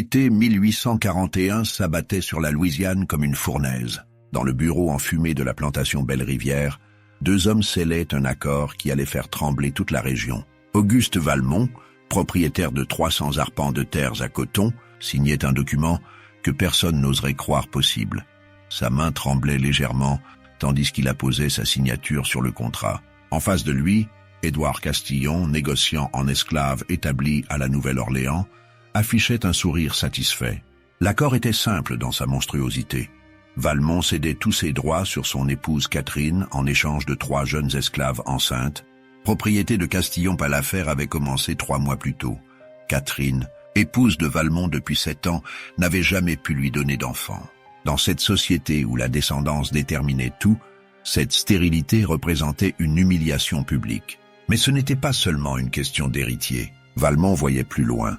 L'été 1841 s'abattait sur la Louisiane comme une fournaise. Dans le bureau enfumé de la plantation Belle-Rivière, deux hommes scellaient un accord qui allait faire trembler toute la région. Auguste Valmont, propriétaire de 300 arpents de terres à coton, signait un document que personne n'oserait croire possible. Sa main tremblait légèrement, tandis qu'il apposait sa signature sur le contrat. En face de lui, Édouard Castillon, négociant en esclave établi à la Nouvelle-Orléans, affichait un sourire satisfait. L'accord était simple dans sa monstruosité. Valmont cédait tous ses droits sur son épouse Catherine en échange de 3 jeunes esclaves enceintes. Propriété de Castillon-Palafert avait commencé 3 mois plus tôt. Catherine, épouse de Valmont depuis 7 ans, n'avait jamais pu lui donner d'enfant. Dans cette société où la descendance déterminait tout, cette stérilité représentait une humiliation publique. Mais ce n'était pas seulement une question d'héritier. Valmont voyait plus loin.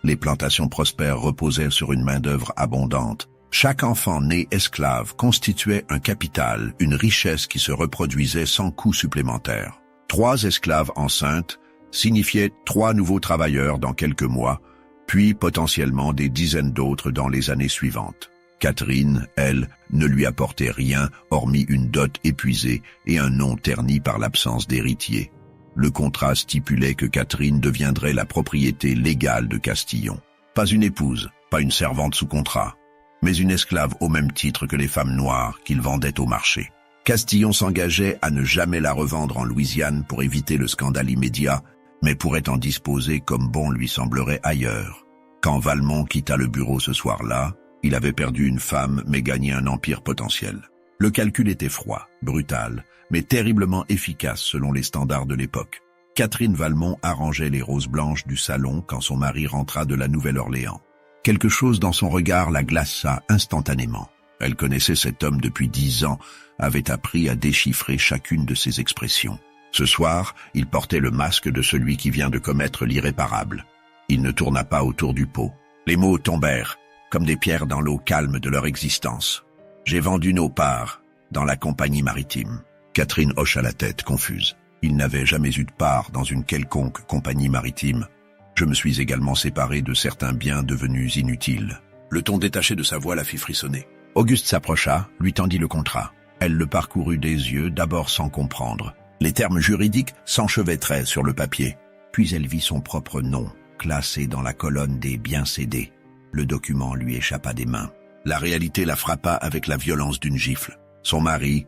Les plantations prospères reposaient sur une main-d'œuvre abondante. Chaque enfant né esclave constituait un capital, une richesse qui se reproduisait sans coût supplémentaire. 3 esclaves enceintes signifiaient 3 nouveaux travailleurs dans quelques mois, puis potentiellement des dizaines d'autres dans les années suivantes. Catherine, elle, ne lui apportait rien hormis une dot épuisée et un nom terni par l'absence d'héritier. Le contrat stipulait que Catherine deviendrait la propriété légale de Castillon. Pas une épouse, pas une servante sous contrat, mais une esclave au même titre que les femmes noires qu'il vendait au marché. Castillon s'engageait à ne jamais la revendre en Louisiane pour éviter le scandale immédiat, mais pourrait en disposer comme bon lui semblerait ailleurs. Quand Valmont quitta le bureau ce soir-là, il avait perdu une femme mais gagné un empire potentiel. Le calcul était froid, brutal, mais terriblement efficace selon les standards de l'époque. Catherine Valmont arrangeait les roses blanches du salon quand son mari rentra de la Nouvelle-Orléans. Quelque chose dans son regard la glaça instantanément. Elle connaissait cet homme depuis 10 ans, avait appris à déchiffrer chacune de ses expressions. Ce soir, il portait le masque de celui qui vient de commettre l'irréparable. Il ne tourna pas autour du pot. Les mots tombèrent, comme des pierres dans l'eau calme de leur existence. « J'ai vendu nos parts dans la compagnie maritime. » Catherine hocha la tête, confuse. Il n'avait jamais eu de part dans une quelconque compagnie maritime. « Je me suis également séparé de certains biens devenus inutiles. » Le ton détaché de sa voix la fit frissonner. Auguste s'approcha, lui tendit le contrat. Elle le parcourut des yeux, d'abord sans comprendre. Les termes juridiques s'enchevêtraient sur le papier. Puis elle vit son propre nom, classé dans la colonne des biens cédés. Le document lui échappa des mains. La réalité la frappa avec la violence d'une gifle. Son mari,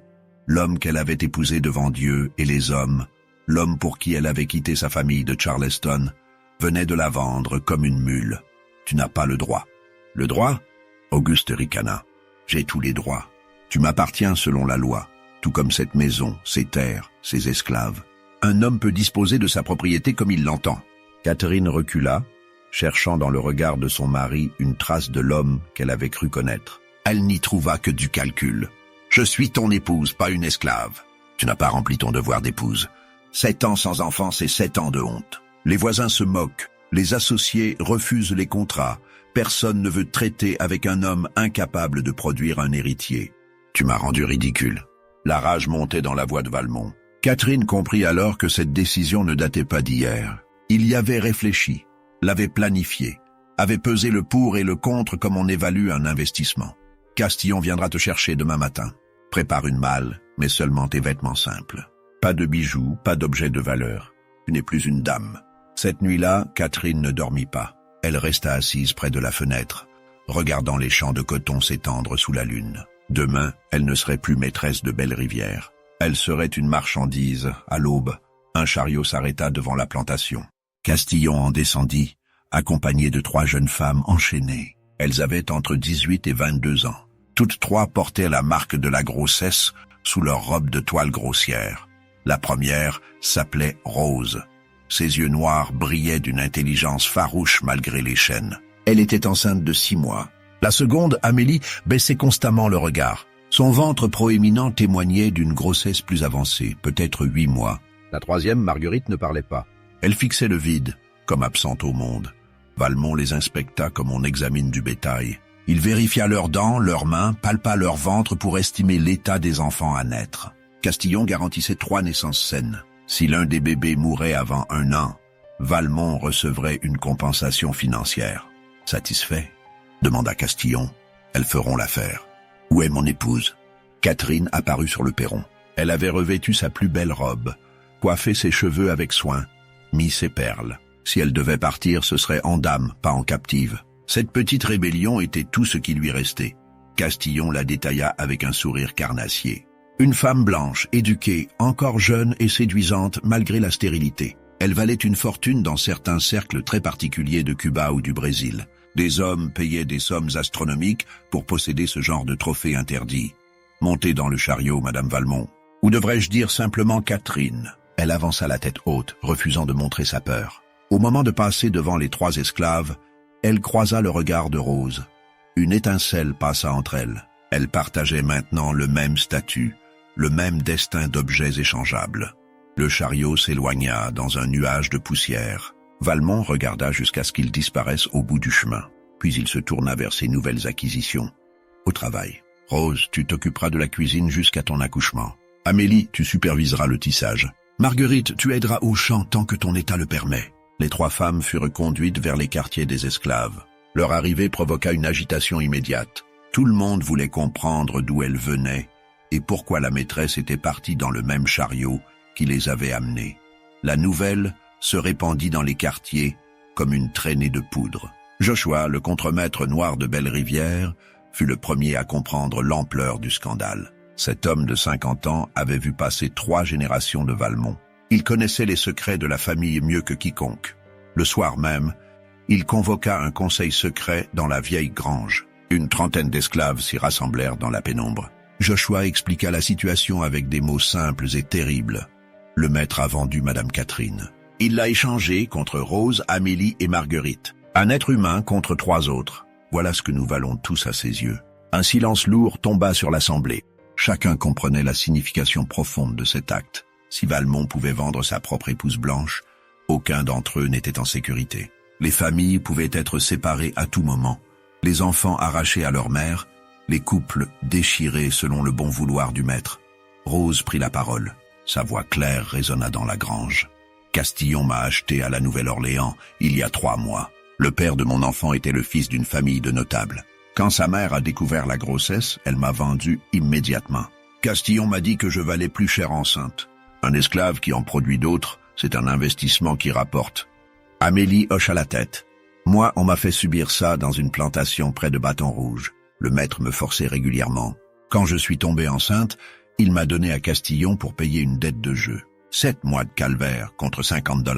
l'homme qu'elle avait épousé devant Dieu et les hommes, l'homme pour qui elle avait quitté sa famille de Charleston, venait de la vendre comme une mule. « Tu n'as pas le droit. »« Le droit ?» Auguste ricana. « J'ai tous les droits. Tu m'appartiens selon la loi, tout comme cette maison, ses terres, ses esclaves. Un homme peut disposer de sa propriété comme il l'entend. » Catherine recula, cherchant dans le regard de son mari une trace de l'homme qu'elle avait cru connaître. Elle n'y trouva que du calcul. « Je suis ton épouse, pas une esclave. Tu n'as pas rempli ton devoir d'épouse. 7 ans sans enfant, c'est 7 ans de honte. Les voisins se moquent, les associés refusent les contrats. Personne ne veut traiter avec un homme incapable de produire un héritier. Tu m'as rendu ridicule. » La rage montait dans la voix de Valmont. Catherine comprit alors que cette décision ne datait pas d'hier. Il y avait réfléchi, l'avait planifié, avait pesé le pour et le contre comme on évalue un investissement. « Castillon viendra te chercher demain matin. Prépare une malle, mais seulement tes vêtements simples. Pas de bijoux, pas d'objets de valeur. Tu n'es plus une dame. » Cette nuit-là, Catherine ne dormit pas. Elle resta assise près de la fenêtre, regardant les champs de coton s'étendre sous la lune. Demain, elle ne serait plus maîtresse de Belle-Rivière. Elle serait une marchandise. À l'aube, un chariot s'arrêta devant la plantation. Castillon en descendit, accompagné de 3 jeunes femmes enchaînées. Elles avaient entre 18 et 22 ans. Toutes 3 portaient la marque de la grossesse sous leur robe de toile grossière. La première s'appelait Rose. Ses yeux noirs brillaient d'une intelligence farouche malgré les chaînes. Elle était enceinte de 6 mois. La seconde, Amélie, baissait constamment le regard. Son ventre proéminent témoignait d'une grossesse plus avancée, peut-être 8 mois. La troisième, Marguerite, ne parlait pas. Elle fixait le vide, comme absente au monde. Valmont les inspecta comme on examine du bétail. Il vérifia leurs dents, leurs mains, palpa leur ventre pour estimer l'état des enfants à naître. Castillon garantissait 3 naissances saines. Si l'un des bébés mourait avant 1 an, Valmont recevrait une compensation financière. Satisfait, demanda Castillon. Elles feront l'affaire. Où est mon épouse? Catherine apparut sur le perron. Elle avait revêtu sa plus belle robe, coiffé ses cheveux avec soin, mis ses perles. Si elle devait partir, ce serait en dame, pas en captive. Cette petite rébellion était tout ce qui lui restait. Castillon la détailla avec un sourire carnassier. Une femme blanche, éduquée, encore jeune et séduisante malgré la stérilité. Elle valait une fortune dans certains cercles très particuliers de Cuba ou du Brésil. Des hommes payaient des sommes astronomiques pour posséder ce genre de trophée interdit. Montez dans le chariot, Madame Valmont. Ou devrais-je dire simplement Catherine? Elle avança la tête haute, refusant de montrer sa peur. Au moment de passer devant les 3 esclaves, elle croisa le regard de Rose. Une étincelle passa entre elles. Elles partageaient maintenant le même statut, le même destin d'objets échangeables. Le chariot s'éloigna dans un nuage de poussière. Valmont regarda jusqu'à ce qu'il disparaisse au bout du chemin. Puis il se tourna vers ses nouvelles acquisitions. Au travail. Rose, tu t'occuperas de la cuisine jusqu'à ton accouchement. Amélie, tu superviseras le tissage. Marguerite, tu aideras au champ tant que ton état le permet. Les 3 femmes furent conduites vers les quartiers des esclaves. Leur arrivée provoqua une agitation immédiate. Tout le monde voulait comprendre d'où elles venaient et pourquoi la maîtresse était partie dans le même chariot qui les avait amenées. La nouvelle se répandit dans les quartiers comme une traînée de poudre. Joshua, le contremaître noir de Belle-Rivière, fut le premier à comprendre l'ampleur du scandale. Cet homme de 50 ans avait vu passer 3 générations de Valmont. Il connaissait les secrets de la famille mieux que quiconque. Le soir même, il convoqua un conseil secret dans la vieille grange. Une trentaine d'esclaves s'y rassemblèrent dans la pénombre. Joshua expliqua la situation avec des mots simples et terribles. Le maître a vendu Madame Catherine. Il l'a échangée contre Rose, Amélie et Marguerite. Un être humain contre 3 autres. Voilà ce que nous valons tous à ses yeux. Un silence lourd tomba sur l'assemblée. Chacun comprenait la signification profonde de cet acte. Si Valmont pouvait vendre sa propre épouse blanche, aucun d'entre eux n'était en sécurité. Les familles pouvaient être séparées à tout moment, les enfants arrachés à leur mère, les couples déchirés selon le bon vouloir du maître. Rose prit la parole. Sa voix claire résonna dans la grange. Castillon m'a acheté à la Nouvelle-Orléans il y a 3 mois. Le père de mon enfant était le fils d'une famille de notables. Quand sa mère a découvert la grossesse, elle m'a vendu immédiatement. Castillon m'a dit que je valais plus cher enceinte. Un esclave qui en produit d'autres, c'est un investissement qui rapporte. Amélie hocha la tête. Moi, on m'a fait subir ça dans une plantation près de Bâton Rouge. Le maître me forçait régulièrement. Quand je suis tombée enceinte, il m'a donné à Castillon pour payer une dette de jeu. 7 mois de calvaire contre $50.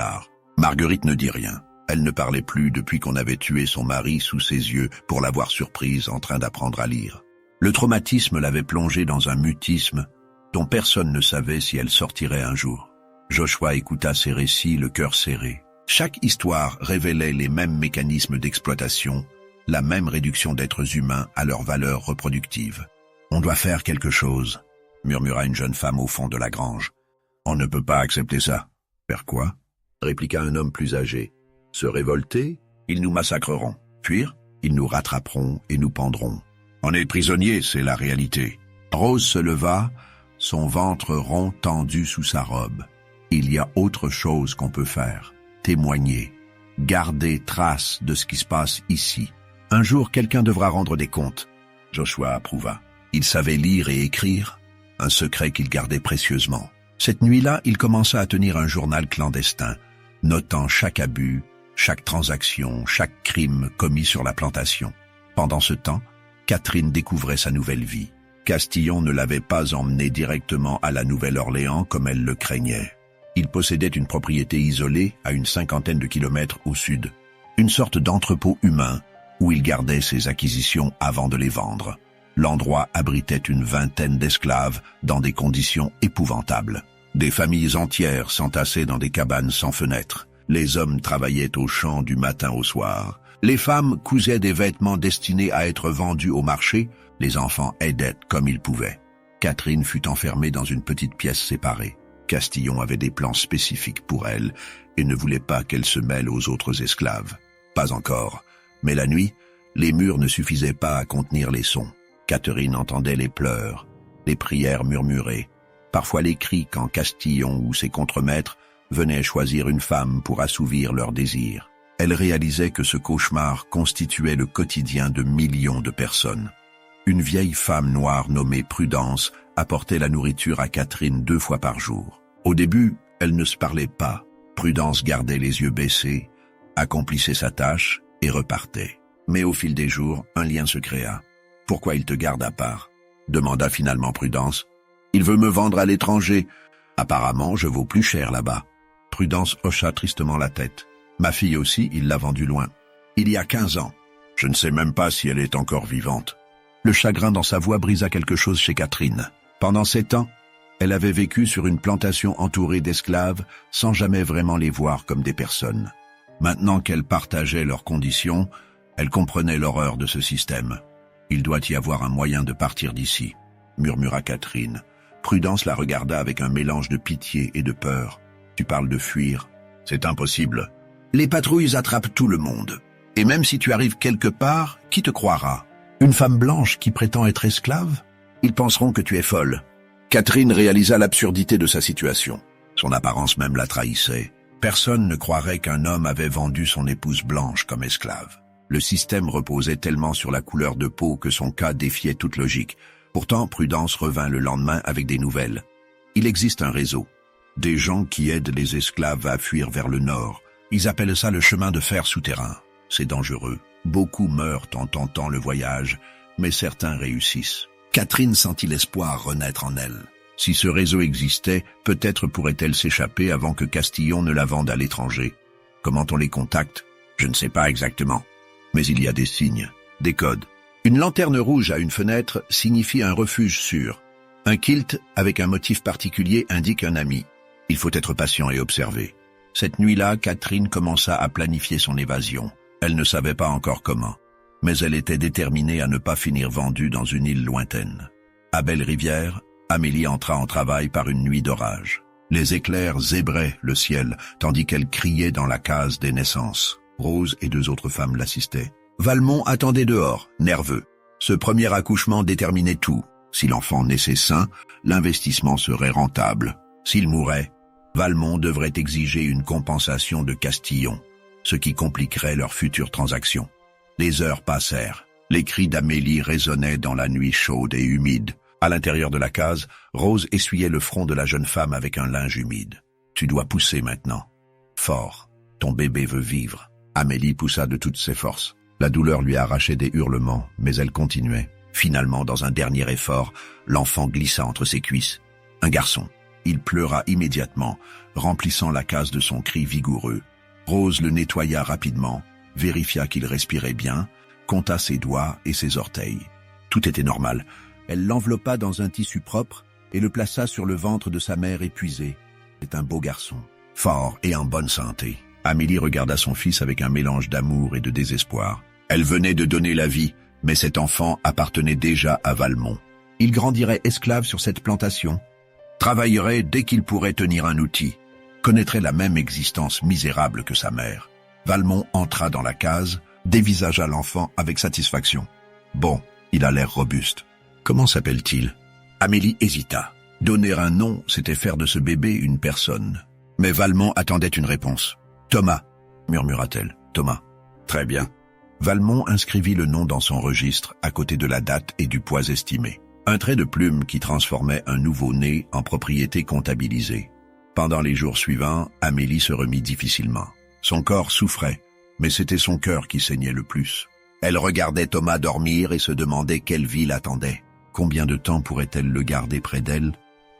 Marguerite ne dit rien. Elle ne parlait plus depuis qu'on avait tué son mari sous ses yeux pour l'avoir surprise en train d'apprendre à lire. Le traumatisme l'avait plongée dans un mutisme dont personne ne savait si elle sortirait un jour. Joshua écouta ces récits, le cœur serré. Chaque histoire révélait les mêmes mécanismes d'exploitation, la même réduction d'êtres humains à leur valeur reproductive. « On doit faire quelque chose », murmura une jeune femme au fond de la grange. « On ne peut pas accepter ça. »« Faire quoi ?» répliqua un homme plus âgé. « Se révolter, ils nous massacreront. Fuir, ils nous rattraperont et nous pendront. On est prisonniers, c'est la réalité. » Rose se leva, son ventre rond tendu sous sa robe. « Il y a autre chose qu'on peut faire. Témoigner. Garder trace de ce qui se passe ici. Un jour, quelqu'un devra rendre des comptes. » Joshua approuva. Il savait lire et écrire, un secret qu'il gardait précieusement. Cette nuit-là, il commença à tenir un journal clandestin, notant chaque abus, chaque transaction, chaque crime commis sur la plantation. Pendant ce temps, Catherine découvrait sa nouvelle vie. Castillon ne l'avait pas emmenée directement à la Nouvelle-Orléans comme elle le craignait. Il possédait une propriété isolée à une 50aine de kilomètres au sud, une sorte d'entrepôt humain où il gardait ses acquisitions avant de les vendre. L'endroit abritait une 20aine d'esclaves dans des conditions épouvantables. Des familles entières s'entassaient dans des cabanes sans fenêtres. Les hommes travaillaient au champ du matin au soir. Les femmes cousaient des vêtements destinés à être vendus au marché. Les enfants aidaient comme ils pouvaient. Catherine fut enfermée dans une petite pièce séparée. Castillon avait des plans spécifiques pour elle et ne voulait pas qu'elle se mêle aux autres esclaves. Pas encore. Mais la nuit, les murs ne suffisaient pas à contenir les sons. Catherine entendait les pleurs, les prières murmurées, parfois les cris quand Castillon ou ses contremaîtres venaient choisir une femme pour assouvir leurs désirs. Elle réalisait que ce cauchemar constituait le quotidien de millions de personnes. Une vieille femme noire nommée Prudence apportait la nourriture à Catherine 2 fois par jour. Au début, elle ne se parlait pas. Prudence gardait les yeux baissés, accomplissait sa tâche et repartait. Mais au fil des jours, un lien se créa. « Pourquoi il te garde à part ?» demanda finalement Prudence. « Il veut me vendre à l'étranger. Apparemment, je vaux plus cher là-bas. » Prudence hocha tristement la tête. « Ma fille aussi, il l'a vendue loin. Il y a 15 ans. Je ne sais même pas si elle est encore vivante. » Le chagrin dans sa voix brisa quelque chose chez Catherine. Pendant 7 ans, elle avait vécu sur une plantation entourée d'esclaves sans jamais vraiment les voir comme des personnes. Maintenant qu'elle partageait leurs conditions, elle comprenait l'horreur de ce système. « Il doit y avoir un moyen de partir d'ici », murmura Catherine. Prudence la regarda avec un mélange de pitié et de peur. « Tu parles de fuir ? C'est impossible. Les patrouilles attrapent tout le monde. Et même si tu arrives quelque part, qui te croira ? Une femme blanche qui prétend être esclave ? Ils penseront que tu es folle. » Catherine réalisa l'absurdité de sa situation. Son apparence même la trahissait. Personne ne croirait qu'un homme avait vendu son épouse blanche comme esclave. Le système reposait tellement sur la couleur de peau que son cas défiait toute logique. Pourtant, Prudence revint le lendemain avec des nouvelles. Il existe un réseau. Des gens qui aident les esclaves à fuir vers le nord. Ils appellent ça le chemin de fer souterrain. C'est dangereux. Beaucoup meurent en tentant le voyage, mais certains réussissent. Catherine sentit l'espoir renaître en elle. Si ce réseau existait, peut-être pourrait-elle s'échapper avant que Castillon ne la vende à l'étranger. Comment on les contacte? Je ne sais pas exactement. Mais il y a des signes, des codes. Une lanterne rouge à une fenêtre signifie un refuge sûr. Un kilt avec un motif particulier indique un ami. Il faut être patient et observer. Cette nuit-là, Catherine commença à planifier son évasion. Elle ne savait pas encore comment, mais elle était déterminée à ne pas finir vendue dans une île lointaine. À Belle-Rivière, Amélie entra en travail par une nuit d'orage. Les éclairs zébraient le ciel, tandis qu'elle criait dans la case des naissances. Rose et 2 autres femmes l'assistaient. Valmont attendait dehors, nerveux. Ce premier accouchement déterminait tout. Si l'enfant naissait sain, l'investissement serait rentable. S'il mourait, Valmont devrait exiger une compensation de Castillon, ce qui compliquerait leur future transaction. Les heures passèrent. Les cris d'Amélie résonnaient dans la nuit chaude et humide. À l'intérieur de la case, Rose essuyait le front de la jeune femme avec un linge humide. « Tu dois pousser maintenant. Fort. Ton bébé veut vivre. » Amélie poussa de toutes ses forces. La douleur lui arrachait des hurlements, mais elle continuait. Finalement, dans un dernier effort, l'enfant glissa entre ses cuisses. Un garçon. Il pleura immédiatement, remplissant la case de son cri vigoureux. Rose le nettoya rapidement, vérifia qu'il respirait bien, compta ses doigts et ses orteils. Tout était normal. Elle l'enveloppa dans un tissu propre et le plaça sur le ventre de sa mère épuisée. C'est un beau garçon, fort et en bonne santé. Amélie regarda son fils avec un mélange d'amour et de désespoir. Elle venait de donner la vie, mais cet enfant appartenait déjà à Valmont. Il grandirait esclave sur cette plantation, travaillerait dès qu'il pourrait tenir un outil, connaîtrait la même existence misérable que sa mère. Valmont entra dans la case, dévisagea l'enfant avec satisfaction. Bon, il a l'air robuste. Comment s'appelle-t-il? Amélie hésita. Donner un nom, c'était faire de ce bébé une personne. Mais Valmont attendait une réponse. Thomas, murmura-t-elle. Thomas. Très bien. Valmont inscrivit le nom dans son registre à côté de la date et du poids estimé. Un trait de plume qui transformait un nouveau-né en propriété comptabilisée. Pendant les jours suivants, Amélie se remit difficilement. Son corps souffrait, mais c'était son cœur qui saignait le plus. Elle regardait Thomas dormir et se demandait quelle vie l'attendait. Combien de temps pourrait-elle le garder près d'elle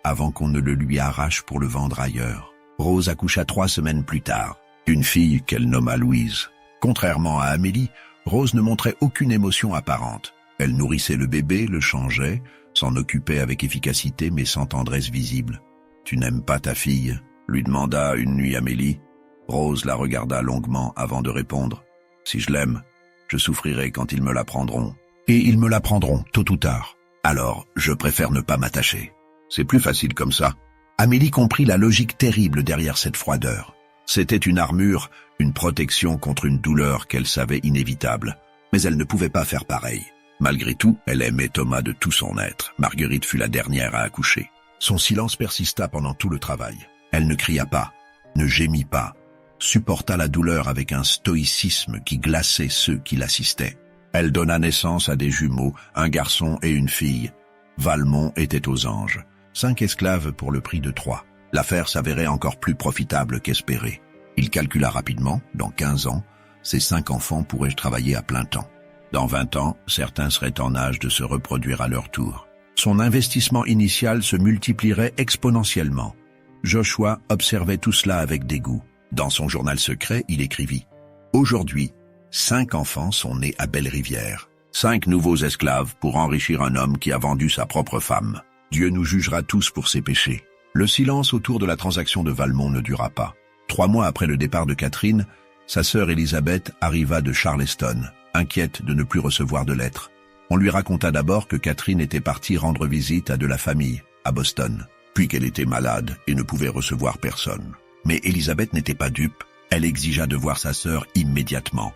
avant qu'on ne le lui arrache pour le vendre ailleurs? Rose accoucha 3 semaines plus tard, une fille qu'elle nomma Louise. Contrairement à Amélie, Rose ne montrait aucune émotion apparente. Elle nourrissait le bébé, le changeait, s'en occupait avec efficacité mais sans tendresse visible. « Tu n'aimes pas ta fille ?» lui demanda une nuit Amélie. Rose la regarda longuement avant de répondre. « Si je l'aime, je souffrirai quand ils me la prendront. Et ils me la prendront, tôt ou tard. Alors, je préfère ne pas m'attacher. C'est plus facile comme ça. » Amélie comprit la logique terrible derrière cette froideur. C'était une armure, une protection contre une douleur qu'elle savait inévitable. Mais elle ne pouvait pas faire pareil. Malgré tout, elle aimait Thomas de tout son être. Marguerite fut la dernière à accoucher. Son silence persista pendant tout le travail. Elle ne cria pas, ne gémit pas, supporta la douleur avec un stoïcisme qui glaçait ceux qui l'assistaient. Elle donna naissance à des jumeaux, un garçon et une fille. Valmont était aux anges. 5 esclaves pour le prix de 3. L'affaire s'avérait encore plus profitable qu'espéré. Il calcula rapidement, dans 15 ans, ces 5 enfants pourraient travailler à plein temps. Dans 20 ans, certains seraient en âge de se reproduire à leur tour. Son investissement initial se multiplierait exponentiellement. Joshua observait tout cela avec dégoût. Dans son journal secret, il écrivit « Aujourd'hui, 5 enfants sont nés à Belle-Rivière. 5 nouveaux esclaves pour enrichir un homme qui a vendu sa propre femme. Dieu nous jugera tous pour ses péchés. » Le silence autour de la transaction de Valmont ne dura pas. 3 mois après le départ de Catherine, sa sœur Elisabeth arriva de Charleston, inquiète de ne plus recevoir de lettres. On lui raconta d'abord que Catherine était partie rendre visite à de la famille, à Boston, puis qu'elle était malade et ne pouvait recevoir personne. Mais Elisabeth n'était pas dupe, elle exigea de voir sa sœur immédiatement.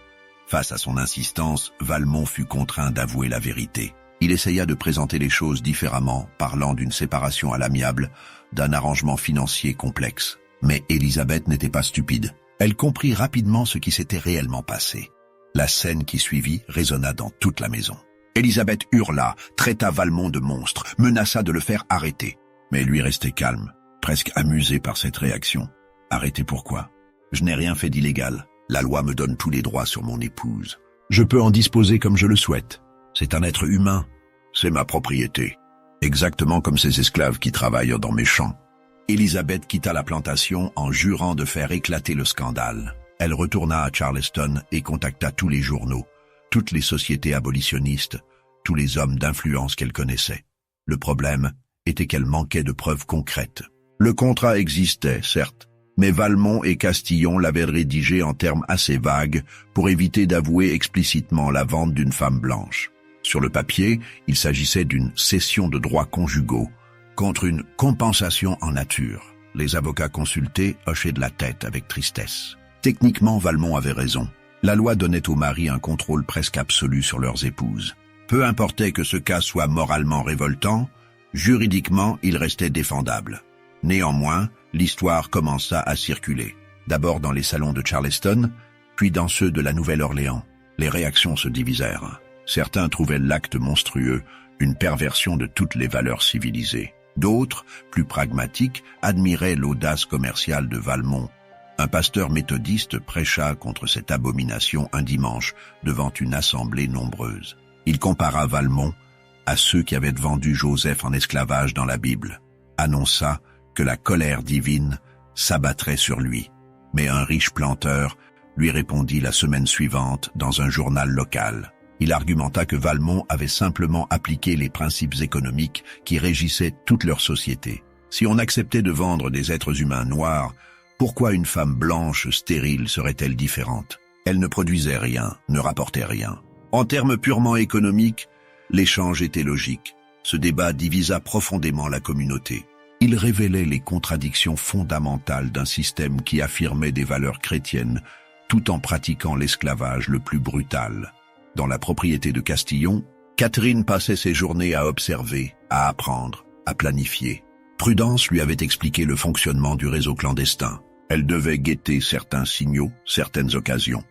Face à son insistance, Valmont fut contraint d'avouer la vérité. Il essaya de présenter les choses différemment, parlant d'une séparation à l'amiable, d'un arrangement financier complexe. Mais Elisabeth n'était pas stupide. Elle comprit rapidement ce qui s'était réellement passé. La scène qui suivit résonna dans toute la maison. Elisabeth hurla, traita Valmont de monstre, menaça de le faire arrêter. Mais lui restait calme, presque amusé par cette réaction. Arrêter pourquoi? Je n'ai rien fait d'illégal. La loi me donne tous les droits sur mon épouse. Je peux en disposer comme je le souhaite. C'est un être humain. C'est ma propriété. Exactement comme ces esclaves qui travaillent dans mes champs. Elisabeth quitta la plantation en jurant de faire éclater le scandale. Elle retourna à Charleston et contacta tous les journaux, toutes les sociétés abolitionnistes, tous les hommes d'influence qu'elle connaissait. Le problème était qu'elle manquait de preuves concrètes. Le contrat existait, certes, mais Valmont et Castillon l'avaient rédigé en termes assez vagues pour éviter d'avouer explicitement la vente d'une femme blanche. Sur le papier, il s'agissait d'une cession de droits conjugaux contre une compensation en nature. Les avocats consultés hochaient de la tête avec tristesse. Techniquement, Valmont avait raison. La loi donnait aux maris un contrôle presque absolu sur leurs épouses. Peu importait que ce cas soit moralement révoltant, juridiquement, il restait défendable. Néanmoins, l'histoire commença à circuler. D'abord dans les salons de Charleston, puis dans ceux de la Nouvelle-Orléans. Les réactions se divisèrent. Certains trouvaient l'acte monstrueux, une perversion de toutes les valeurs civilisées. D'autres, plus pragmatiques, admiraient l'audace commerciale de Valmont. Un pasteur méthodiste prêcha contre cette abomination un dimanche devant une assemblée nombreuse. Il compara Valmont à ceux qui avaient vendu Joseph en esclavage dans la Bible, annonça que la colère divine s'abattrait sur lui. Mais un riche planteur lui répondit la semaine suivante dans un journal local. Il argumenta que Valmont avait simplement appliqué les principes économiques qui régissaient toute leur société. Si on acceptait de vendre des êtres humains noirs, pourquoi une femme blanche stérile serait-elle différente? Elle ne produisait rien, ne rapportait rien. En termes purement économiques, l'échange était logique. Ce débat divisa profondément la communauté. Il révélait les contradictions fondamentales d'un système qui affirmait des valeurs chrétiennes tout en pratiquant l'esclavage le plus brutal. Dans la propriété de Castillon, Catherine passait ses journées à observer, à apprendre, à planifier. Prudence lui avait expliqué le fonctionnement du réseau clandestin. Elle devait guetter certains signaux, certaines occasions.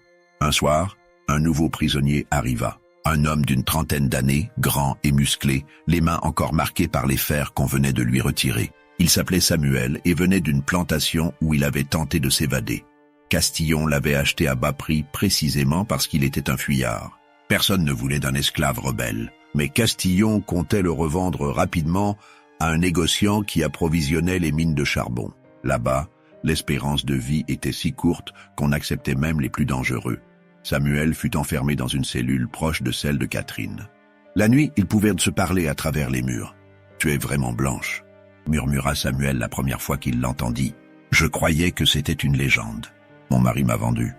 Un soir, un nouveau prisonnier arriva. Un homme d'une trentaine d'années, grand et musclé, les mains encore marquées par les fers qu'on venait de lui retirer. Il s'appelait Samuel et venait d'une plantation où il avait tenté de s'évader. Castillon l'avait acheté à bas prix précisément parce qu'il était un fuyard. Personne ne voulait d'un esclave rebelle, mais Castillon comptait le revendre rapidement à un négociant qui approvisionnait les mines de charbon. Là-bas, l'espérance de vie était si courte qu'on acceptait même les plus dangereux. Samuel fut enfermé dans une cellule proche de celle de Catherine. La nuit, ils pouvaient se parler à travers les murs. « Tu es vraiment blanche », murmura Samuel la première fois qu'il l'entendit. « Je croyais que c'était une légende. Mon mari m'a vendu. »«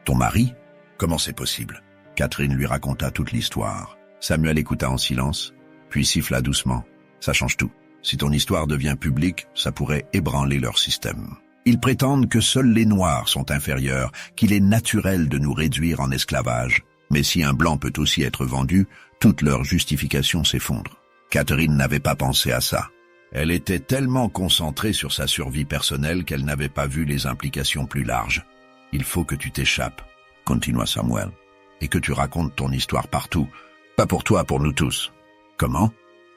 Ton mari? Comment c'est possible ?» Catherine lui raconta toute l'histoire. Samuel écouta en silence, puis siffla doucement. « Ça change tout. Si ton histoire devient publique, ça pourrait ébranler leur système. Ils prétendent que seuls les Noirs sont inférieurs, qu'il est naturel de nous réduire en esclavage. Mais si un Blanc peut aussi être vendu, toute leur justification s'effondre. » Catherine n'avait pas pensé à ça. Elle était tellement concentrée sur sa survie personnelle qu'elle n'avait pas vu les implications plus larges. Il faut que tu t'échappes, continua Samuel, et que tu racontes ton histoire partout. Pas pour toi, pour nous tous. Comment?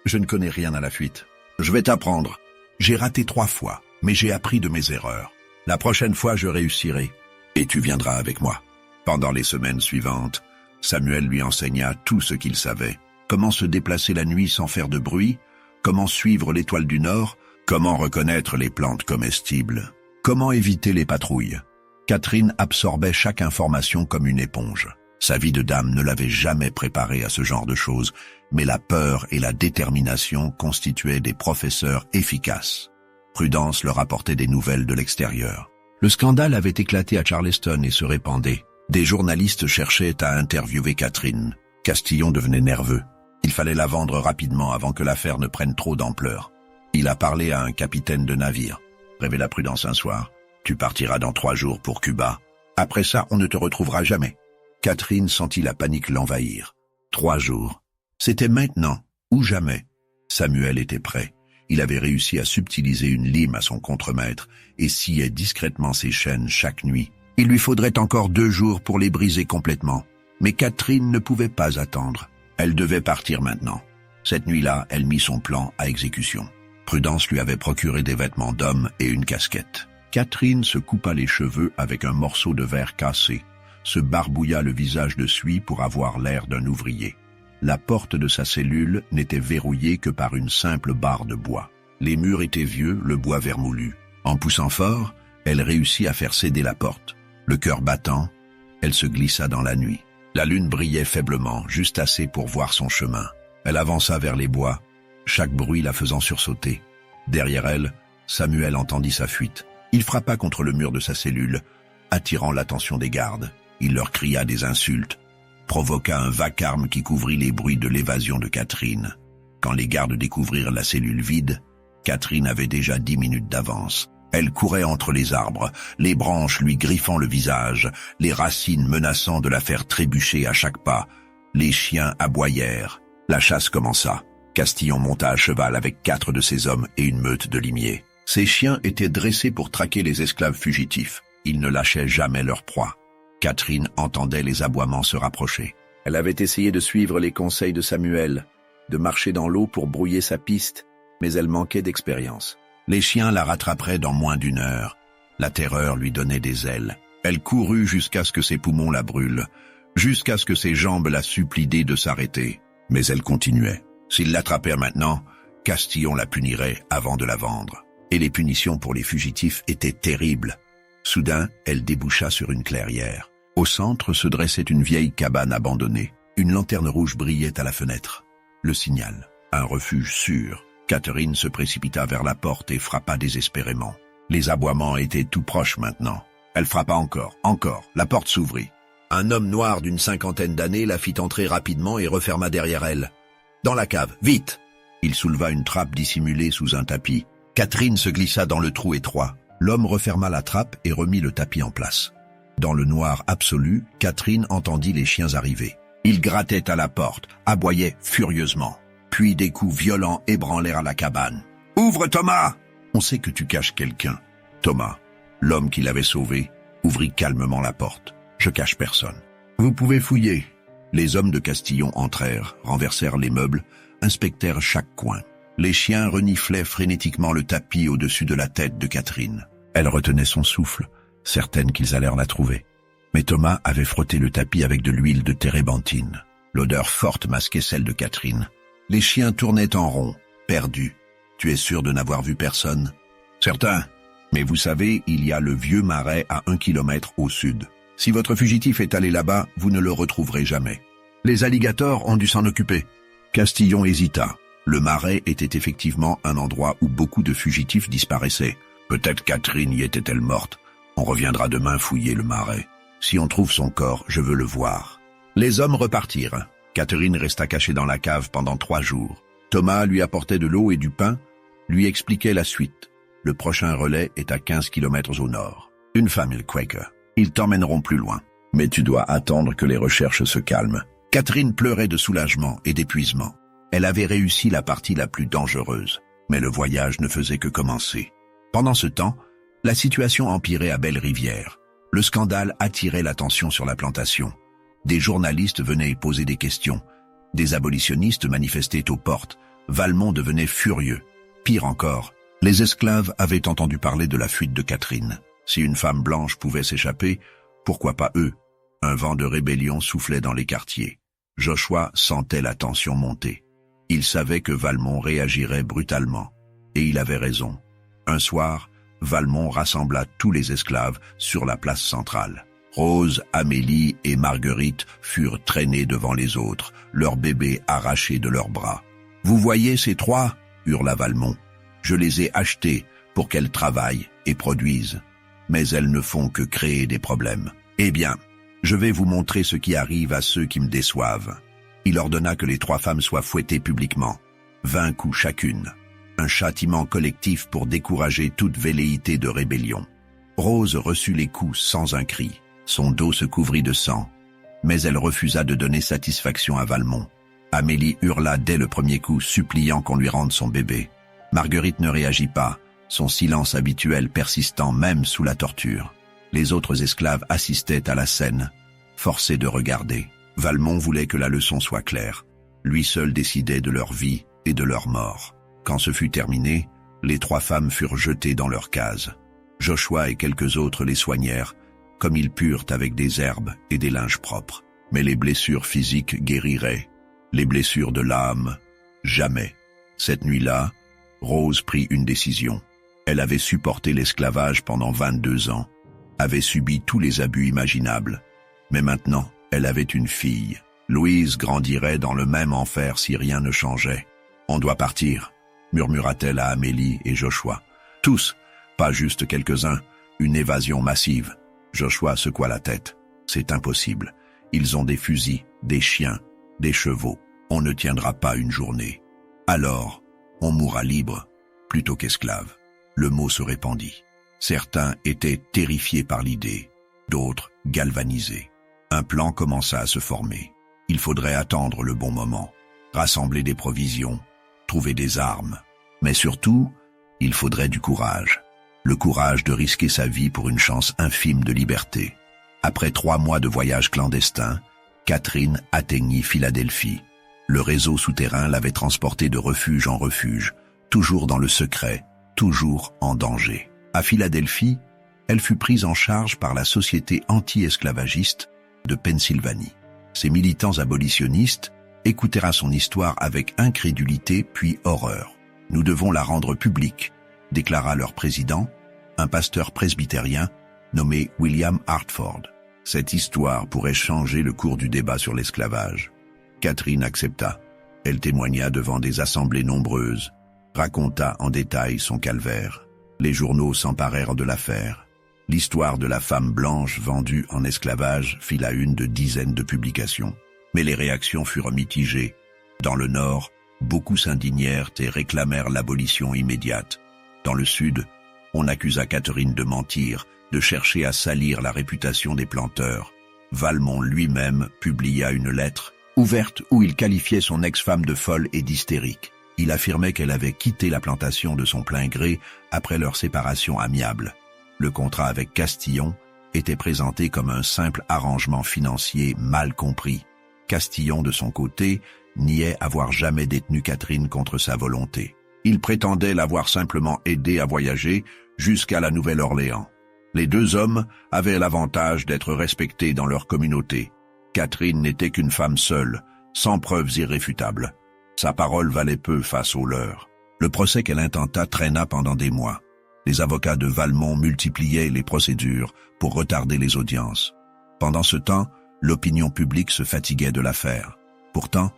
Je ne connais rien à la fuite. Je vais t'apprendre. J'ai raté 3 fois, mais j'ai appris de mes erreurs. La prochaine fois, je réussirai. Et tu viendras avec moi. Pendant les semaines suivantes, Samuel lui enseigna tout ce qu'il savait. Comment se déplacer la nuit sans faire de bruit, comment suivre l'étoile du Nord, comment reconnaître les plantes comestibles, comment éviter les patrouilles. Catherine absorbait chaque information comme une éponge. Sa vie de dame ne l'avait jamais préparée à ce genre de choses, mais la peur et la détermination constituaient des professeurs efficaces. Prudence leur apportait des nouvelles de l'extérieur. Le scandale avait éclaté à Charleston et se répandait. Des journalistes cherchaient à interviewer Catherine. Castillon devenait nerveux. Il fallait la vendre rapidement avant que l'affaire ne prenne trop d'ampleur. Il a parlé à un capitaine de navire. « Révéla Prudence un soir. Tu partiras dans 3 jours pour Cuba. Après ça, on ne te retrouvera jamais. » Catherine sentit la panique l'envahir. 3 jours. C'était maintenant, ou jamais. Samuel était prêt. Il avait réussi à subtiliser une lime à son contremaître et sciait discrètement ses chaînes chaque nuit. Il lui faudrait encore 2 jours pour les briser complètement. Mais Catherine ne pouvait pas attendre. Elle devait partir maintenant. Cette nuit-là, elle mit son plan à exécution. Prudence lui avait procuré des vêtements d'homme et une casquette. Catherine se coupa les cheveux avec un morceau de verre cassé, se barbouilla le visage de suie pour avoir l'air d'un ouvrier. La porte de sa cellule n'était verrouillée que par une simple barre de bois. Les murs étaient vieux, le bois vermoulu. En poussant fort, elle réussit à faire céder la porte. Le cœur battant, elle se glissa dans la nuit. La lune brillait faiblement, juste assez pour voir son chemin. Elle avança vers les bois, chaque bruit la faisant sursauter. Derrière elle, Samuel entendit sa fuite. Il frappa contre le mur de sa cellule, attirant l'attention des gardes. Il leur cria des insultes, provoqua un vacarme qui couvrit les bruits de l'évasion de Catherine. Quand les gardes découvrirent la cellule vide, Catherine avait déjà 10 minutes d'avance. Elle courait entre les arbres, les branches lui griffant le visage, les racines menaçant de la faire trébucher à chaque pas. Les chiens aboyèrent. La chasse commença. Castillon monta à cheval avec 4 de ses hommes et une meute de limiers. Ces chiens étaient dressés pour traquer les esclaves fugitifs. Ils ne lâchaient jamais leur proie. Catherine entendait les aboiements se rapprocher. Elle avait essayé de suivre les conseils de Samuel, de marcher dans l'eau pour brouiller sa piste, mais elle manquait d'expérience. Les chiens la rattraperaient dans moins d'1 heure. La terreur lui donnait des ailes. Elle courut jusqu'à ce que ses poumons la brûlent, jusqu'à ce que ses jambes la supplient de s'arrêter. Mais elle continuait. S'ils l'attrapèrent maintenant, Castillon la punirait avant de la vendre. Et les punitions pour les fugitifs étaient terribles. Soudain, elle déboucha sur une clairière. Au centre se dressait une vieille cabane abandonnée. Une lanterne rouge brillait à la fenêtre. Le signal. Un refuge sûr. Catherine se précipita vers la porte et frappa désespérément. Les aboiements étaient tout proches maintenant. Elle frappa encore. La porte s'ouvrit. Un homme noir d'une 50aine d'années la fit entrer rapidement et referma derrière elle. Dans la cave, vite! Il souleva une trappe dissimulée sous un tapis. Catherine se glissa dans le trou étroit. L'homme referma la trappe et remit le tapis en place. Dans le noir absolu, Catherine entendit les chiens arriver. Ils grattaient à la porte, aboyaient furieusement. Puis des coups violents ébranlèrent la cabane. « Ouvre, Thomas !»« On sait que tu caches quelqu'un. » Thomas, l'homme qui l'avait sauvé, ouvrit calmement la porte. « Je cache personne. Vous pouvez fouiller. » Les hommes de Castillon entrèrent, renversèrent les meubles, inspectèrent chaque coin. Les chiens reniflaient frénétiquement le tapis au-dessus de la tête de Catherine. Elle retenait son souffle, certaine qu'ils allèrent la trouver. Mais Thomas avait frotté le tapis avec de l'huile de térébenthine. L'odeur forte masquait celle de Catherine. Les chiens tournaient en rond, perdus. « Tu es sûr de n'avoir vu personne ?»« Certain. Mais vous savez, il y a le vieux marais à 1 kilomètre au sud. Si votre fugitif est allé là-bas, vous ne le retrouverez jamais. Les alligators ont dû s'en occuper. » Castillon hésita. Le marais était effectivement un endroit où beaucoup de fugitifs disparaissaient. Peut-être Catherine y était-elle morte. On reviendra demain fouiller le marais. Si on trouve son corps, je veux le voir. Les hommes repartirent. Catherine resta cachée dans la cave pendant 3 jours. Thomas lui apportait de l'eau et du pain, lui expliquait la suite. Le prochain relais est à 15 kilomètres au nord. Une famille Quaker. Ils t'emmèneront plus loin. Mais tu dois attendre que les recherches se calment. Catherine pleurait de soulagement et d'épuisement. Elle avait réussi la partie la plus dangereuse, mais le voyage ne faisait que commencer. Pendant ce temps, la situation empirait à Belle-Rivière. Le scandale attirait l'attention sur la plantation. Des journalistes venaient y poser des questions. Des abolitionnistes manifestaient aux portes. Valmont devenait furieux. Pire encore, les esclaves avaient entendu parler de la fuite de Catherine. Si une femme blanche pouvait s'échapper, pourquoi pas eux? Un vent de rébellion soufflait dans les quartiers. Joshua sentait la tension monter. Il savait que Valmont réagirait brutalement. Et il avait raison. Un soir, Valmont rassembla tous les esclaves sur la place centrale. Rose, Amélie et Marguerite furent traînées devant les autres, leurs bébés arrachés de leurs bras. « Vous voyez ces trois » hurla Valmont. « Je les ai achetées pour qu'elles travaillent et produisent. Mais elles ne font que créer des problèmes. Eh bien, je vais vous montrer ce qui arrive à ceux qui me déçoivent. » Il ordonna que les trois femmes soient fouettées publiquement. 20 coups chacune. Un châtiment collectif pour décourager toute velléité de rébellion. Rose reçut les coups sans un cri. Son dos se couvrit de sang. Mais elle refusa de donner satisfaction à Valmont. Amélie hurla dès le premier coup, suppliant qu'on lui rende son bébé. Marguerite ne réagit pas, son silence habituel persistant même sous la torture. Les autres esclaves assistaient à la scène, forcés de regarder. Valmont voulait que la leçon soit claire. Lui seul décidait de leur vie et de leur mort. Quand ce fut terminé, les trois femmes furent jetées dans leur case. Joshua et quelques autres les soignèrent, comme ils purent avec des herbes et des linges propres. Mais les blessures physiques guériraient. Les blessures de l'âme, jamais. Cette nuit-là, Rose prit une décision. Elle avait supporté l'esclavage pendant 22 ans, avait subi tous les abus imaginables. Mais maintenant, elle avait une fille. Louise grandirait dans le même enfer si rien ne changeait. « On doit partir », murmura-t-elle à Amélie et Joshua. « Tous, pas juste quelques-uns, une évasion massive. » Joshua secoua la tête. « C'est impossible. Ils ont des fusils, des chiens, des chevaux. On ne tiendra pas une journée. Alors, on mourra libre, plutôt qu'esclave. » Le mot se répandit. Certains étaient terrifiés par l'idée, d'autres galvanisés. Un plan commença à se former. Il faudrait attendre le bon moment, rassembler des provisions, trouver des armes. Mais surtout, il faudrait du courage. Le courage de risquer sa vie pour une chance infime de liberté. Après 3 mois de voyage clandestin, Catherine atteignit Philadelphie. Le réseau souterrain l'avait transportée de refuge en refuge, toujours dans le secret, toujours en danger. À Philadelphie, elle fut prise en charge par la Société anti-esclavagiste de Pennsylvanie. Ces militants abolitionnistes écoutèrent son histoire avec incrédulité puis horreur. « Nous devons la rendre publique », déclara leur président, un pasteur presbytérien nommé William Hartford. Cette histoire pourrait changer le cours du débat sur l'esclavage. Catherine accepta. Elle témoigna devant des assemblées nombreuses, raconta en détail son calvaire. Les journaux s'emparèrent de l'affaire. L'histoire de la femme blanche vendue en esclavage fit la une de dizaines de publications. Mais les réactions furent mitigées. Dans le Nord, beaucoup s'indignèrent et réclamèrent l'abolition immédiate. Dans le Sud, on accusa Catherine de mentir, de chercher à salir la réputation des planteurs. Valmont lui-même publia une lettre ouverte où il qualifiait son ex-femme de folle et d'hystérique. Il affirmait qu'elle avait quitté la plantation de son plein gré après leur séparation amiable. Le contrat avec Castillon était présenté comme un simple arrangement financier mal compris. Castillon, de son côté, niait avoir jamais détenu Catherine contre sa volonté. Il prétendait l'avoir simplement aidée à voyager jusqu'à la Nouvelle-Orléans. Les deux hommes avaient l'avantage d'être respectés dans leur communauté. Catherine n'était qu'une femme seule, sans preuves irréfutables. Sa parole valait peu face aux leurs. Le procès qu'elle intenta traîna pendant des mois. Les avocats de Valmont multipliaient les procédures pour retarder les audiences. Pendant ce temps, l'opinion publique se fatiguait de l'affaire. Pourtant,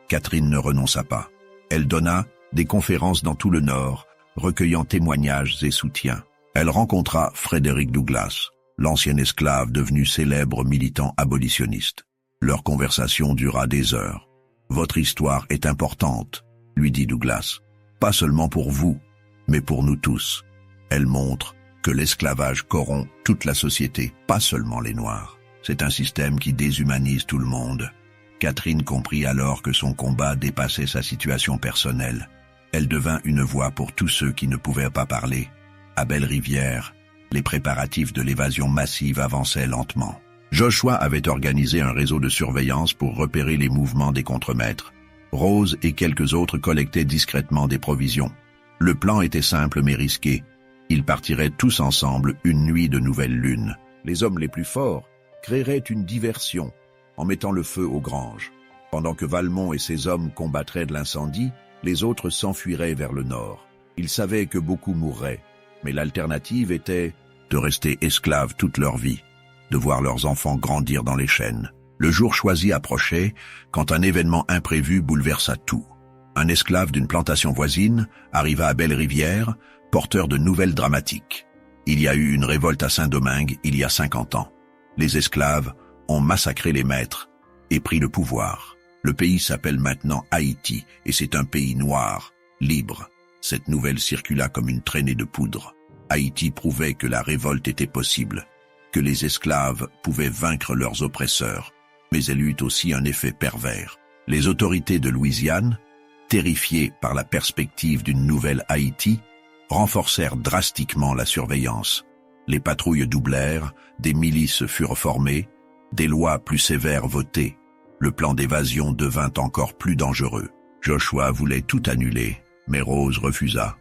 Catherine ne renonça pas. Elle donna des conférences dans tout le Nord, recueillant témoignages et soutiens. Elle rencontra Frederick Douglass, l'ancien esclave devenu célèbre militant abolitionniste. Leur conversation dura des heures. « Votre histoire est importante », lui dit Douglass. « Pas seulement pour vous, mais pour nous tous. Elle montre que l'esclavage corrompt toute la société, pas seulement les Noirs. C'est un système qui déshumanise tout le monde. » Catherine comprit alors que son combat dépassait sa situation personnelle. Elle devint une voix pour tous ceux qui ne pouvaient pas parler. À Belle-Rivière, Les préparatifs de l'évasion massive avançaient lentement. Joshua avait organisé un réseau de surveillance pour repérer les mouvements des contremaîtres. Rose et quelques autres collectaient discrètement des provisions. Le plan était simple mais risqué. Ils partiraient tous ensemble une nuit de nouvelle lune. Les hommes les plus forts créeraient une diversion en mettant le feu aux granges. Pendant que Valmont et ses hommes combattraient de l'incendie, les autres s'enfuiraient vers le nord. Ils savaient que beaucoup mourraient, mais l'alternative était de rester esclaves toute leur vie, de voir leurs enfants grandir dans les chaînes. Le jour choisi approchait quand un événement imprévu bouleversa tout. Un esclave d'une plantation voisine arriva à Belle-Rivière, porteur de nouvelles dramatiques. Il y a eu une révolte à Saint-Domingue il y a 50 ans. Les esclaves ont massacré les maîtres et pris le pouvoir. Le pays s'appelle maintenant Haïti et c'est un pays noir, libre. Cette nouvelle circula comme une traînée de poudre. Haïti prouvait que la révolte était possible, que les esclaves pouvaient vaincre leurs oppresseurs, mais elle eut aussi un effet pervers. Les autorités de Louisiane, terrifiées par la perspective d'une nouvelle Haïti, renforcèrent drastiquement la surveillance. Les patrouilles doublèrent, des milices furent formées, des lois plus sévères votées. Le plan d'évasion devint encore plus dangereux. Joshua voulait tout annuler, mais Rose refusa.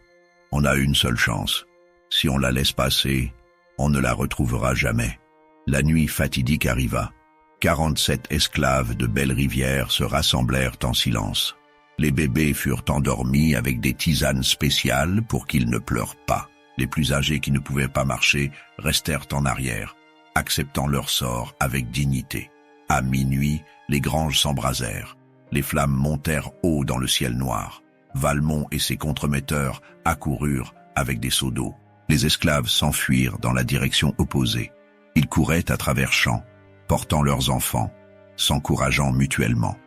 On a une seule chance. Si on la laisse passer, on ne la retrouvera jamais. La nuit fatidique arriva. 47 esclaves de Belle-Rivière se rassemblèrent en silence. Les bébés furent endormis avec des tisanes spéciales pour qu'ils ne pleurent pas. Les plus âgés qui ne pouvaient pas marcher restèrent en arrière, acceptant leur sort avec dignité. À minuit, les granges s'embrasèrent. Les flammes montèrent haut dans le ciel noir. Valmont et ses contremetteurs accoururent avec des seaux d'eau. Les esclaves s'enfuirent dans la direction opposée. Ils couraient à travers champs, portant leurs enfants, s'encourageant mutuellement.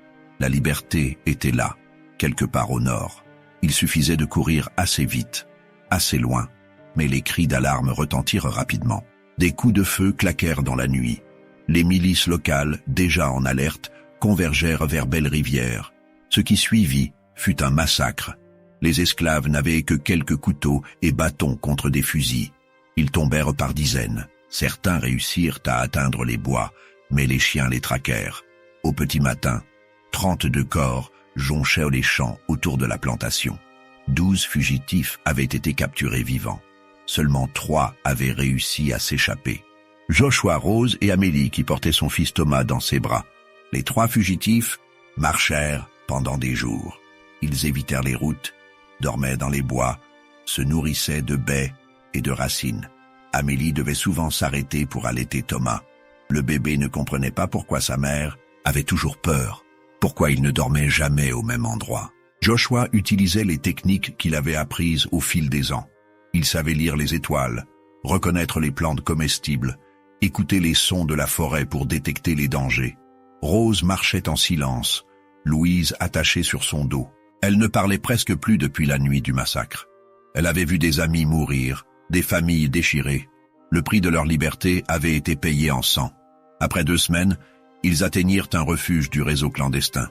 La liberté était là, quelque part au nord. Il suffisait de courir assez vite, assez loin, mais les cris d'alarme retentirent rapidement. Des coups de feu claquèrent dans la nuit. Les milices locales, déjà en alerte, convergèrent vers Belle-Rivière. Ce qui suivit fut un massacre. Les esclaves n'avaient que quelques couteaux et bâtons contre des fusils. Ils tombèrent par dizaines. Certains réussirent à atteindre les bois, mais les chiens les traquèrent. Au petit matin, 32 corps jonchaient les champs autour de la plantation. 12 fugitifs avaient été capturés vivants. Seulement 3 avaient réussi à s'échapper. Joshua, Rose et Amélie qui portaient son fils Thomas dans ses bras. Les 3 fugitifs marchèrent pendant des jours. Ils évitèrent les routes, dormaient dans les bois, se nourrissaient de baies et de racines. Amélie devait souvent s'arrêter pour allaiter Thomas. Le bébé ne comprenait pas pourquoi sa mère avait toujours peur, pourquoi il ne dormait jamais au même endroit. Joshua utilisait les techniques qu'il avait apprises au fil des ans. Il savait lire les étoiles, reconnaître les plantes comestibles, écouter les sons de la forêt pour détecter les dangers. Rose marchait en silence, Louise attachée sur son dos. Elle ne parlait presque plus depuis la nuit du massacre. Elle avait vu des amis mourir, des familles déchirées. Le prix de leur liberté avait été payé en sang. Après 2 semaines, ils atteignirent un refuge du réseau clandestin.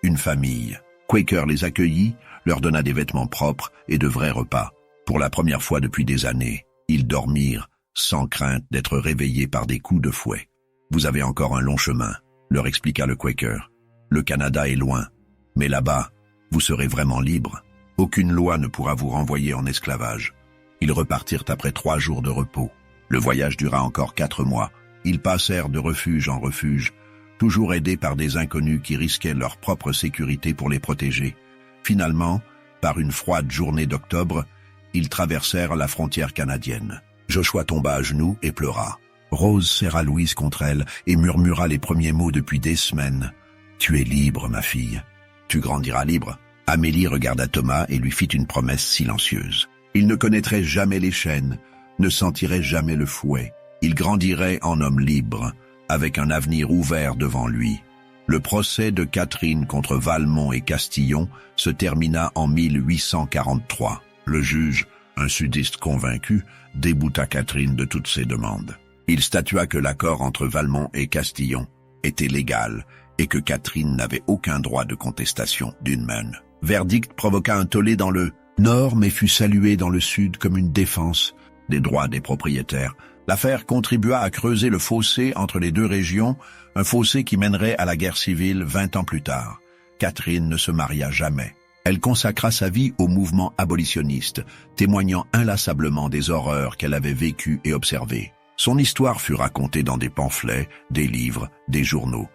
Une famille. Quaker les accueillit, leur donna des vêtements propres et de vrais repas. Pour la première fois depuis des années, ils dormirent sans crainte d'être réveillés par des coups de fouet. « Vous avez encore un long chemin », leur expliqua le Quaker. « Le Canada est loin, mais là-bas, vous serez vraiment libre. Aucune loi ne pourra vous renvoyer en esclavage. » Ils repartirent après 3 jours de repos. Le voyage dura encore 4 mois. Ils passèrent de refuge en refuge, toujours aidés par des inconnus qui risquaient leur propre sécurité pour les protéger. Finalement, par une froide journée d'octobre, ils traversèrent la frontière canadienne. Joshua tomba à genoux et pleura. Rose serra Louise contre elle et murmura les premiers mots depuis des semaines. « Tu es libre, ma fille. Tu grandiras libre. » Amélie regarda Thomas et lui fit une promesse silencieuse. Il ne connaîtrait jamais les chaînes, ne sentirait jamais le fouet. Il grandirait en homme libre, avec un avenir ouvert devant lui. Le procès de Catherine contre Valmont et Castillon se termina en 1843. Le juge, un sudiste convaincu, débouta Catherine de toutes ses demandes. Il statua que l'accord entre Valmont et Castillon était légal et que Catherine n'avait aucun droit de contestation d'une main. Verdict provoqua un tollé dans le Nord mais fut salué dans le Sud comme une défense. des droits des propriétaires. L'affaire contribua à creuser le fossé entre les deux régions, un fossé qui mènerait à la guerre civile 20 ans plus tard. Catherine ne se maria jamais. Elle consacra sa vie au mouvement abolitionniste, témoignant inlassablement des horreurs qu'elle avait vécues et observées. Son histoire fut racontée dans des pamphlets, des livres, des journaux.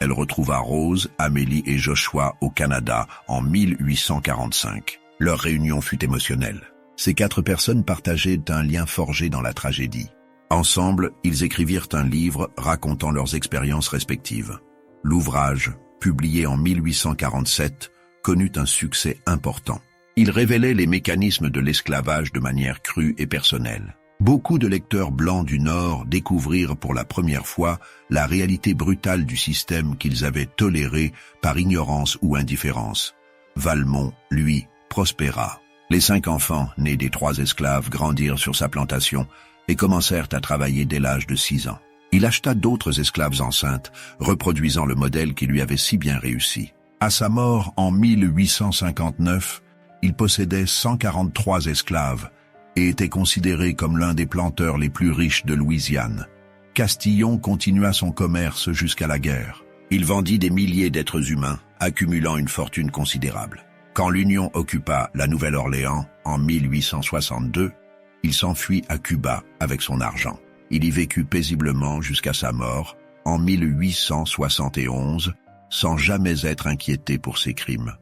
Elle retrouva Rose, Amélie et Joshua au Canada en 1845. Leur réunion fut émotionnelle. Ces 4 personnes partageaient un lien forgé dans la tragédie. Ensemble, ils écrivirent un livre racontant leurs expériences respectives. L'ouvrage, publié en 1847, connut un succès important. Il révélait les mécanismes de l'esclavage de manière crue et personnelle. Beaucoup de lecteurs blancs du Nord découvrirent pour la première fois la réalité brutale du système qu'ils avaient toléré par ignorance ou indifférence. Valmont, lui, prospéra. Les 5 enfants, nés des 3 esclaves, grandirent sur sa plantation et commencèrent à travailler dès l'âge de 6 ans. Il acheta d'autres esclaves enceintes, reproduisant le modèle qui lui avait si bien réussi. À sa mort en 1859, il possédait 143 esclaves et était considéré comme l'un des planteurs les plus riches de Louisiane. Castillon continua son commerce jusqu'à la guerre. Il vendit des milliers d'êtres humains, accumulant une fortune considérable. Quand l'Union occupa la Nouvelle-Orléans en 1862, il s'enfuit à Cuba avec son argent. Il y vécut paisiblement jusqu'à sa mort en 1871, sans jamais être inquiété pour ses crimes.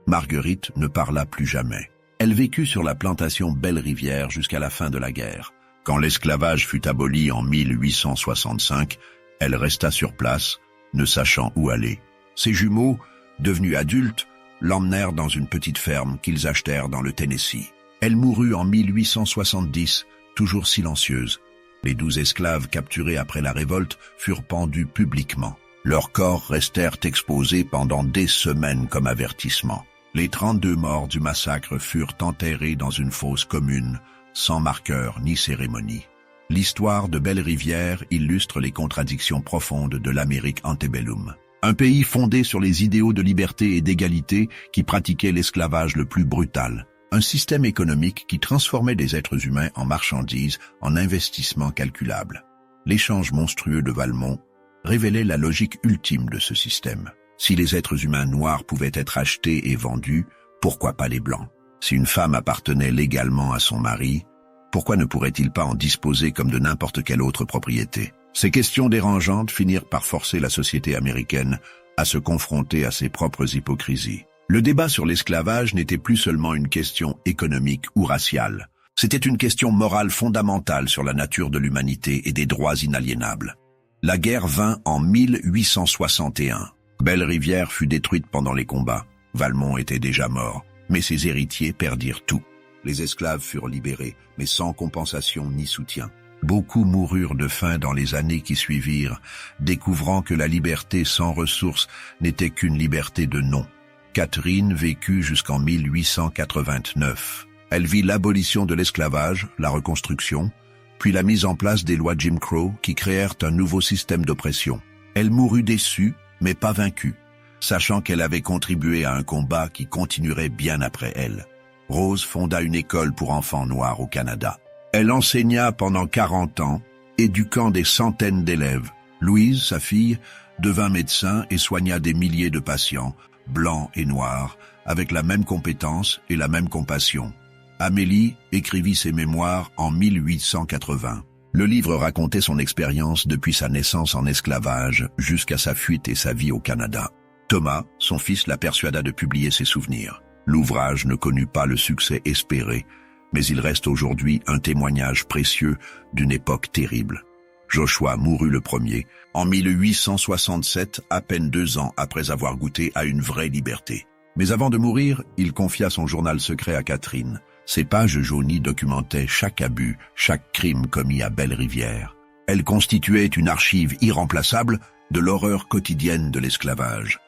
Marguerite ne parla plus jamais. Elle vécut sur la plantation Belle-Rivière jusqu'à la fin de la guerre. Quand l'esclavage fut aboli en 1865, elle resta sur place, ne sachant où aller. Ses jumeaux, devenus adultes, l'emmenèrent dans une petite ferme qu'ils achetèrent dans le Tennessee. Elle mourut en 1870, toujours silencieuse. Les 12 esclaves capturés après la révolte furent pendus publiquement. Leurs corps restèrent exposés pendant des semaines comme avertissement. Les 32 morts du massacre furent enterrés dans une fosse commune, sans marqueur ni cérémonie. L'histoire de Belle-Rivière illustre les contradictions profondes de l'Amérique antebellum. Un pays fondé sur les idéaux de liberté et d'égalité qui pratiquait l'esclavage le plus brutal. Un système économique qui transformait des êtres humains en marchandises, en investissements calculables. L'échange monstrueux de Valmont révélait la logique ultime de ce système. Si les êtres humains noirs pouvaient être achetés et vendus, pourquoi pas les blancs? Si une femme appartenait légalement à son mari, pourquoi ne pourrait-il pas en disposer comme de n'importe quelle autre propriété? Ces questions dérangeantes finirent par forcer la société américaine à se confronter à ses propres hypocrisies. Le débat sur l'esclavage n'était plus seulement une question économique ou raciale. C'était une question morale fondamentale sur la nature de l'humanité et des droits inaliénables. La guerre vint en 1861. Belle-Rivière fut détruite pendant les combats. Valmont était déjà mort, mais ses héritiers perdirent tout. Les esclaves furent libérés, mais sans compensation ni soutien. Beaucoup moururent de faim dans les années qui suivirent, découvrant que la liberté sans ressources n'était qu'une liberté de nom. Catherine vécut jusqu'en 1889. Elle vit l'abolition de l'esclavage, la reconstruction, puis la mise en place des lois Jim Crow qui créèrent un nouveau système d'oppression. Elle mourut déçue, mais pas vaincue, sachant qu'elle avait contribué à un combat qui continuerait bien après elle. Rose fonda une école pour enfants noirs au Canada. Elle enseigna pendant 40 ans, éduquant des centaines d'élèves. Louise, sa fille, devint médecin et soigna des milliers de patients, blancs et noirs, avec la même compétence et la même compassion. Amélie écrivit ses mémoires en 1880. Le livre racontait son expérience depuis sa naissance en esclavage jusqu'à sa fuite et sa vie au Canada. Thomas, son fils, la persuada de publier ses souvenirs. L'ouvrage ne connut pas le succès espéré, mais il reste aujourd'hui un témoignage précieux d'une époque terrible. Joshua mourut le premier, en 1867, à peine 2 ans après avoir goûté à une vraie liberté. Mais avant de mourir, il confia son journal secret à Catherine. Ces pages jaunies documentaient chaque abus, chaque crime commis à Belle-Rivière. Elles constituaient une archive irremplaçable de l'horreur quotidienne de l'esclavage.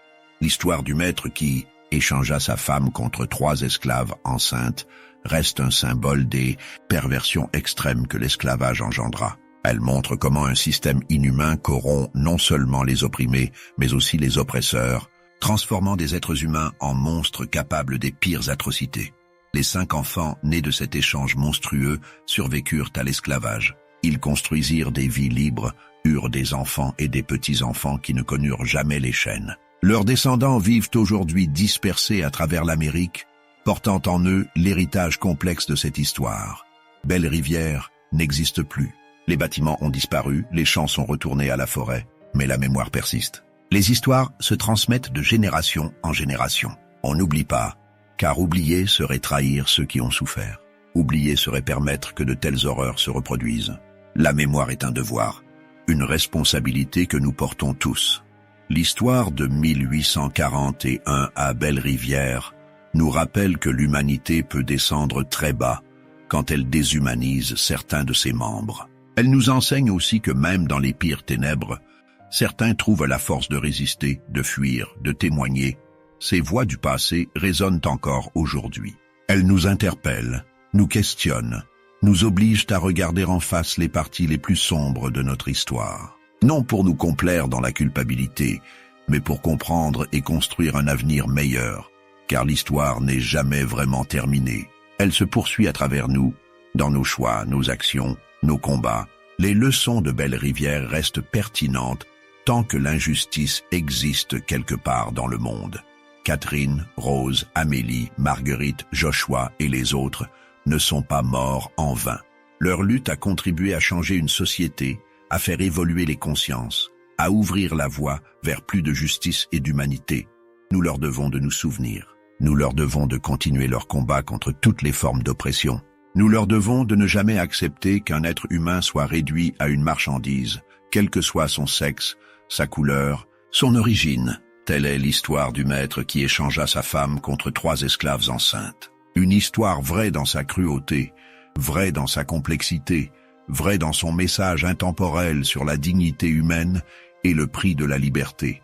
L'histoire du maître qui échangea sa femme contre 3 esclaves enceintes reste un symbole des perversions extrêmes que l'esclavage engendra. Elle montre comment un système inhumain corrompt non seulement les opprimés, mais aussi les oppresseurs, transformant des êtres humains en monstres capables des pires atrocités. Les 5 enfants nés de cet échange monstrueux survécurent à l'esclavage. Ils construisirent des vies libres, eurent des enfants et des petits-enfants qui ne connurent jamais les chaînes. Leurs descendants vivent aujourd'hui dispersés à travers l'Amérique, portant en eux l'héritage complexe de cette histoire. Belle-Rivière n'existe plus. Les bâtiments ont disparu, les champs sont retournés à la forêt, mais la mémoire persiste. Les histoires se transmettent de génération en génération. On n'oublie pas, car oublier serait trahir ceux qui ont souffert. Oublier serait permettre que de telles horreurs se reproduisent. La mémoire est un devoir, une responsabilité que nous portons tous. L'histoire de 1841 à Belle-Rivière nous rappelle que l'humanité peut descendre très bas quand elle déshumanise certains de ses membres. Elle nous enseigne aussi que même dans les pires ténèbres, certains trouvent la force de résister, de fuir, de témoigner. Ces voix du passé résonnent encore aujourd'hui. Elles nous interpellent, nous questionnent, nous obligent à regarder en face les parties les plus sombres de notre histoire. Non pour nous complaire dans la culpabilité, mais pour comprendre et construire un avenir meilleur, car l'histoire n'est jamais vraiment terminée. Elle se poursuit à travers nous, dans nos choix, nos actions, nos combats. Les leçons de Belle-Rivière restent pertinentes tant que l'injustice existe quelque part dans le monde. Catherine, Rose, Amélie, Marguerite, Joshua et les autres ne sont pas morts en vain. Leur lutte a contribué à changer une société, à faire évoluer les consciences, à ouvrir la voie vers plus de justice et d'humanité. Nous leur devons de nous souvenir. Nous leur devons de continuer leur combat contre toutes les formes d'oppression. Nous leur devons de ne jamais accepter qu'un être humain soit réduit à une marchandise, quel que soit son sexe, sa couleur, son origine. Telle est l'histoire du maître qui échangea sa femme contre 3 esclaves enceintes. Une histoire vraie dans sa cruauté, vraie dans sa complexité, vraie dans son message intemporel sur la dignité humaine et le prix de la liberté.